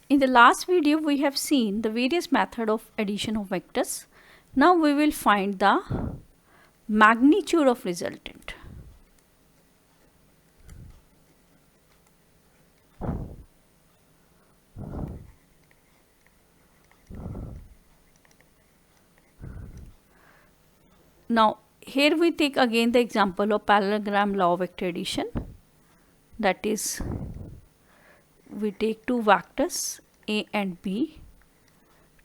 In the last video, we have seen the various method of addition of vectors. Now we will find the magnitude of resultant. Now here we take again the example of parallelogram law of vector addition. That is, we take two vectors A and B,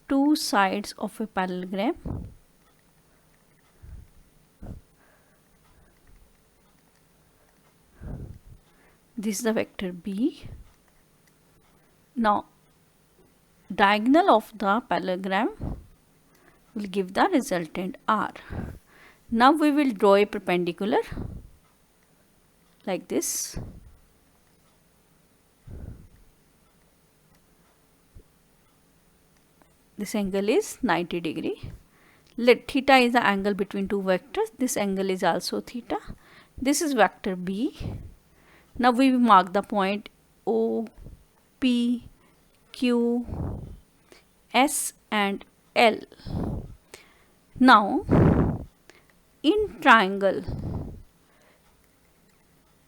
two sides of a parallelogram. This is the vector B. Now diagonal of the parallelogram will give the resultant R. Now we will draw a perpendicular like this. This angle is 90 degree. Let theta is the angle between two vectors. This angle is also theta. This is vector B. Now we will mark the point O, P, Q, S and L. Now in triangle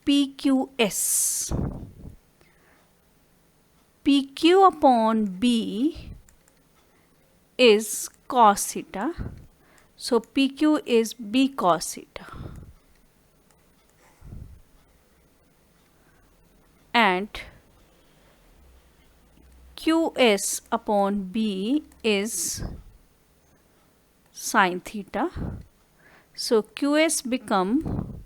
PQS, PQ upon B is cos theta. So PQ is B cos theta. And QS upon B is sin theta. So QS become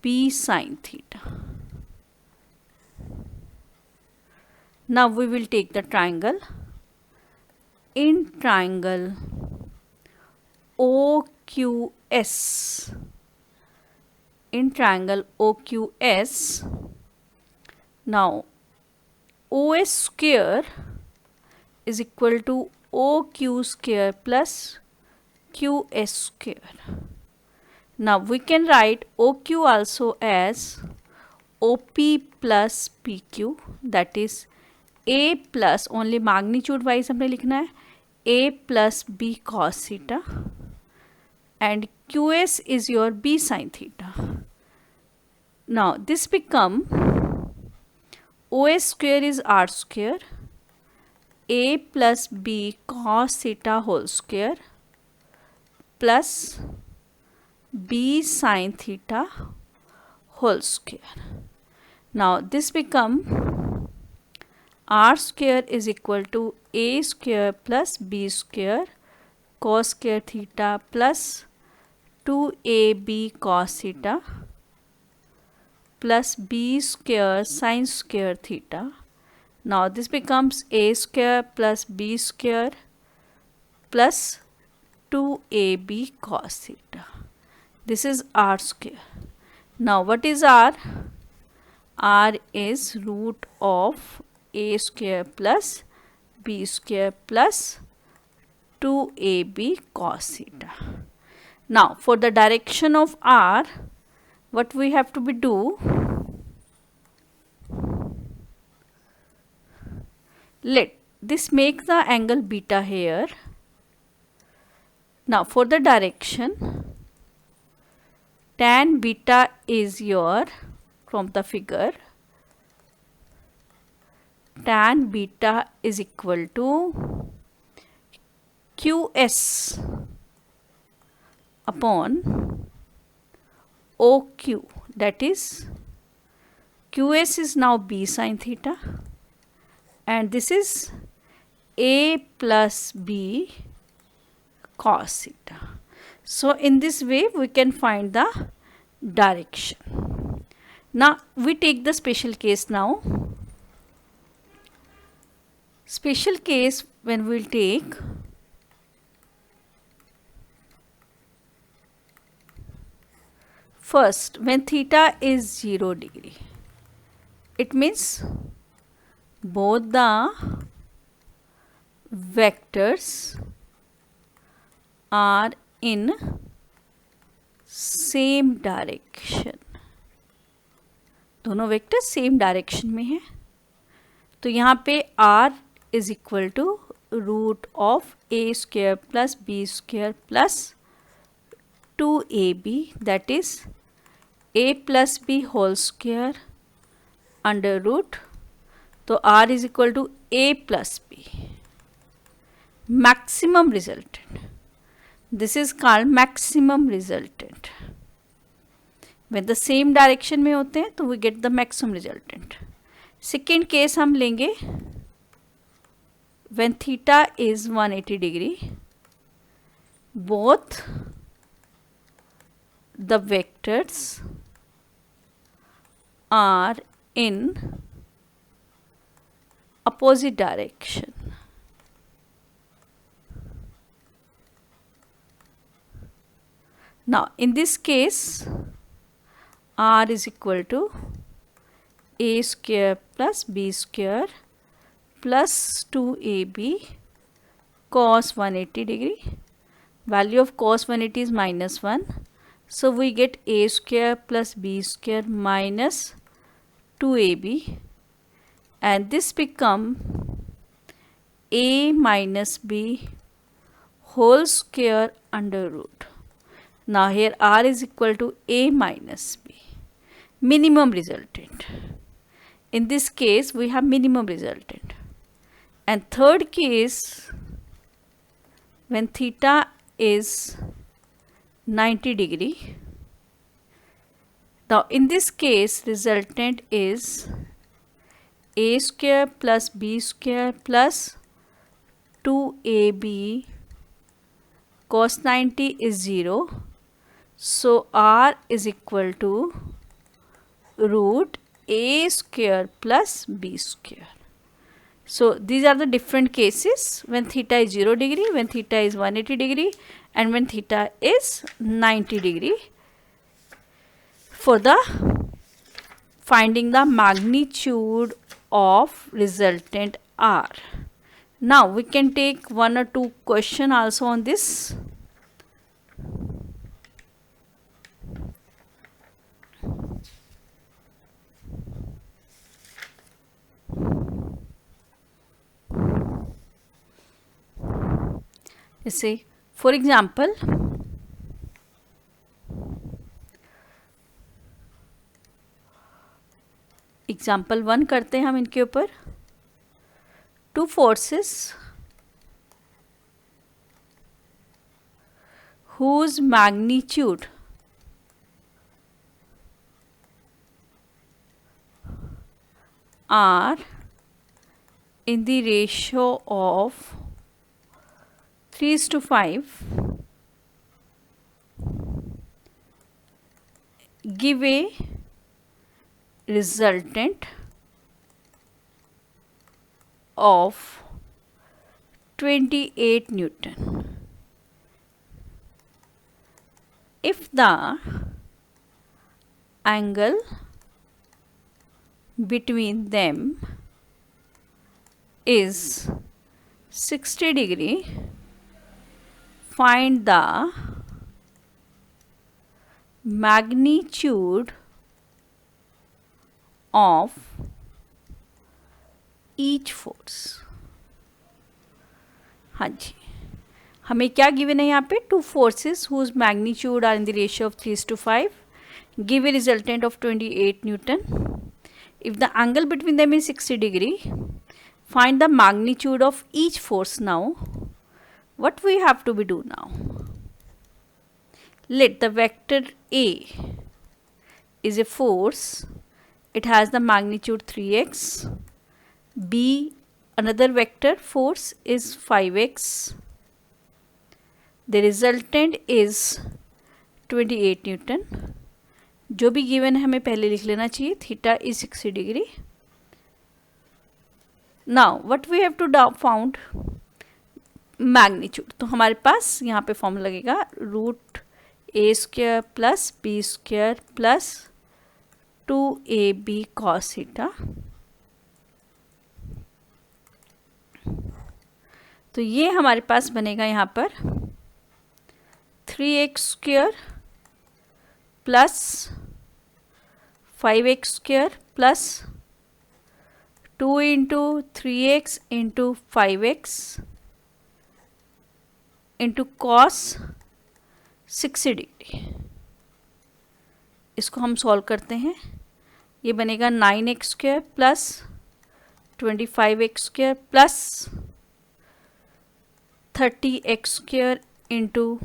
B sin theta. Now we will take the triangle. In triangle OQS, in triangle OQS, now OS square is equal to OQ square plus QS square. Now we can write OQ also as OP plus PQ, that is A plus, only magnitude wise हमने लिखना है, A plus B cos theta, and QS is your B sin theta. Now this become OS square is R square, A plus B cos theta whole square plus B sin theta whole square. Now this become R square is equal to A square plus B square cos square theta plus 2AB cos theta plus B square sin square theta. Now this becomes A square plus B square plus 2AB cos theta. This is R square. Now what is R? R is root of A square plus B square plus 2AB cos theta. Now for the direction of R, what we have to do? Let this make the angle beta here. Now for the direction, tan beta is your, from the figure, tan beta is equal to QS upon OQ, that is QS is now B sin theta and this is A plus B cos theta. So in this way we can find the direction. Now we take the special case now. Special case when we will take first when theta is 0 degree. It means both the vectors are in same direction. दोनों vector same direction में है. तो यहाँ पे r is equal to root of A square plus B square plus 2ab, that is a plus B whole square under root, तो r is equal to a plus B. Maximum resultant, this is called maximum resultant. when the same direction में होते हैं तो we get the maximum resultant. Second case हम लेंगे when theta is 180 degree, both the vectors are in opposite direction. Now in this case r is equal to a square plus b square plus 2ab cos 180 degree. Value of cos 180 is -1. So we get a square plus b square minus 2ab, and this become a minus b whole square under root. Now here r is equal to a minus b. Minimum resultant. In this case we have minimum resultant. And third case, when theta is 90 degree, now in this case resultant is a square plus b square plus 2ab cos 90 is 0. So r is equal to root a square plus b square. So these are the different cases when theta is 0 degree, when theta is 180 degree, and when theta is 90 degree, for the finding the magnitude of resultant r. Now we can take one or two question also on this. जैसे for example example 1 करते हैं हम इनके ऊपर. Two forces whose magnitude are in the ratio of 3:5 give a resultant of 28 Newton. If the angle between them is 60 degree, find the magnitude of each force. हाँ जी, हमें क्या given है यहाँ पे? Two forces whose magnitude are in the ratio of 3:5 give a resultant of 28 Newton. If the angle between them is 60 degree, find the magnitude of each force. Now what we have to be do now? Let the vector A is a force. It has the magnitude 3x. B, another vector force, is 5x. The resultant is 28 Newton. जो भी given है हमें पहले लिख लेना चाहिए. Theta is 60 degree. Now what we have to found? Magnitude. तो हमारे पास यहाँ पे फॉर्मूला लगेगा root A square plus B square plus 2ab cos theta. तो ये हमारे पास बनेगा यहाँ पर 3x square plus 5x square plus 2 into 3x into 5x into cos 60 degree. इसको हम सॉल्व करते हैं। ये बनेगा 9x² plus 25x² plus 30x² into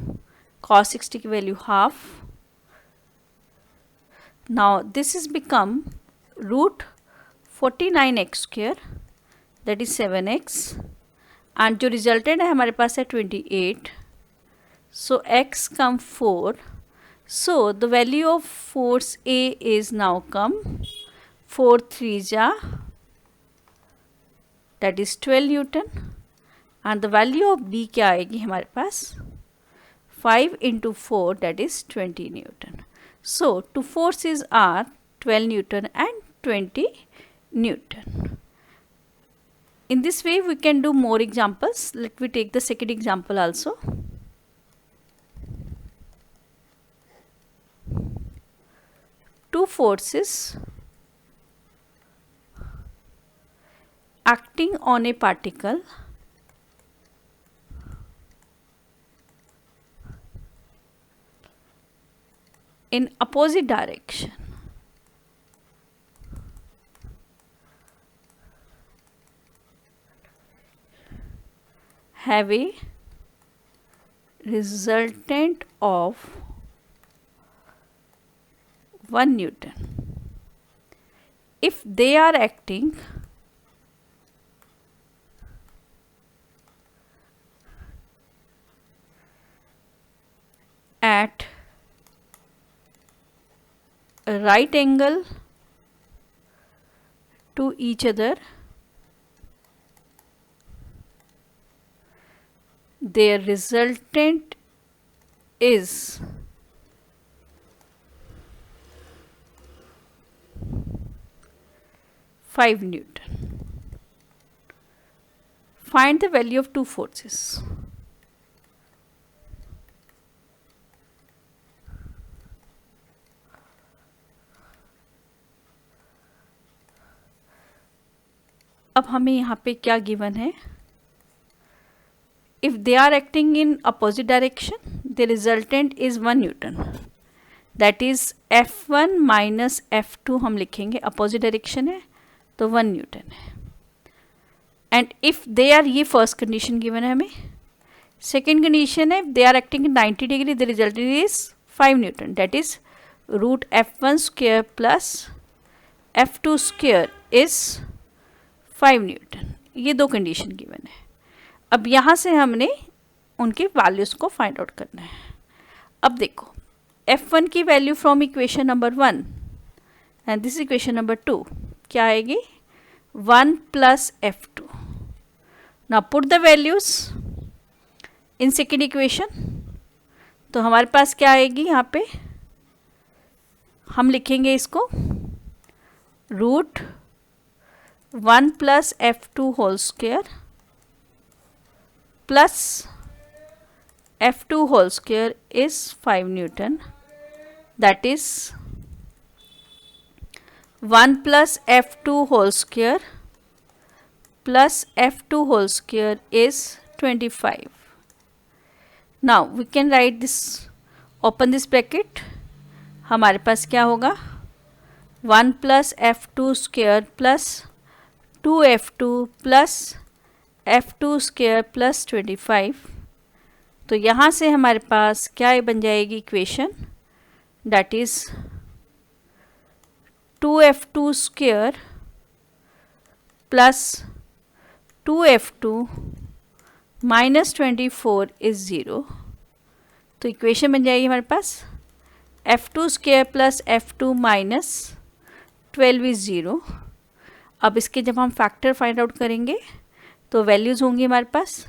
cos 60 की value half. Now this is become root 49x² that is 7x and जो resultant है हमारे पास है 28। सो x come 4। So the value of force A is now come 4 3 जा, that is 12 Newton, and the value of B क्या आएगी हमारे पास 5 into 4 that is 20 Newton. So two forces are 12 Newton and 20 Newton. In this way we can do more examples. Let me take the second example also. Two forces acting on a particle in opposite direction have a resultant of 1 Newton if they are acting at a right angle to each other. Their resultant is five Newton. Find the value of two forces. अब हमें यहाँ पे क्या given है, if they are acting in opposite direction the resultant is 1 Newton, that is F1 minus F2 हम लिखेंगे, opposite direction है तो 1 Newton है। and if they are, ये first condition given है हमें। second condition है, they are acting in 90 degree the resultant is 5 Newton, that is root F1 square plus F2 square is 5 Newton. ये दो condition given है। अब यहाँ से हमने उनके वैल्यूज़ को फाइंड आउट करना है। अब देखो F1 की value from equation number 1 and this equation number 2 क्या आएगी 1 plus F2। Now put the values in second equation, तो हमारे पास क्या आएगी, यहाँ पे हम लिखेंगे इसको root 1 plus F2 whole square plus F2 whole square is 5 Newton, that is 1 plus F2 whole square plus F2 whole square is 25. Now we can write this, open this bracket, हमारे पास क्या होगा 1 plus F2 square plus 2F2 plus F2 square plus 25। तो यहाँ से हमारे पास क्या बन जाएगी equation, that is 2F2 square plus 2F2 minus 24 is 0। तो इक्वेशन बन जाएगी हमारे पास F2 square plus F2 minus 12 is 0। अब इसके जब हम फैक्टर फाइंड आउट करेंगे तो वैल्यूज़ होंगी हमारे पास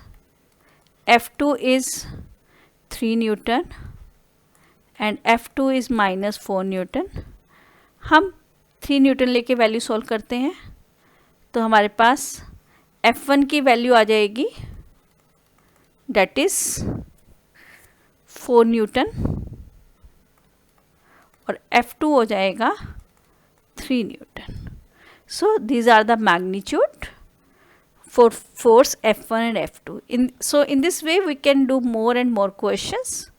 F2 is 3 Newton and F2 is minus 4 Newton. हम 3 न्यूटन लेके वैल्यू सॉल्व करते हैं तो हमारे पास F1 की वैल्यू आ जाएगी दैट इज़ 4 न्यूटन और F2 हो जाएगा 3 Newton. So these are the magnitude for force F1 and F2. So in this way we can do more and more questions.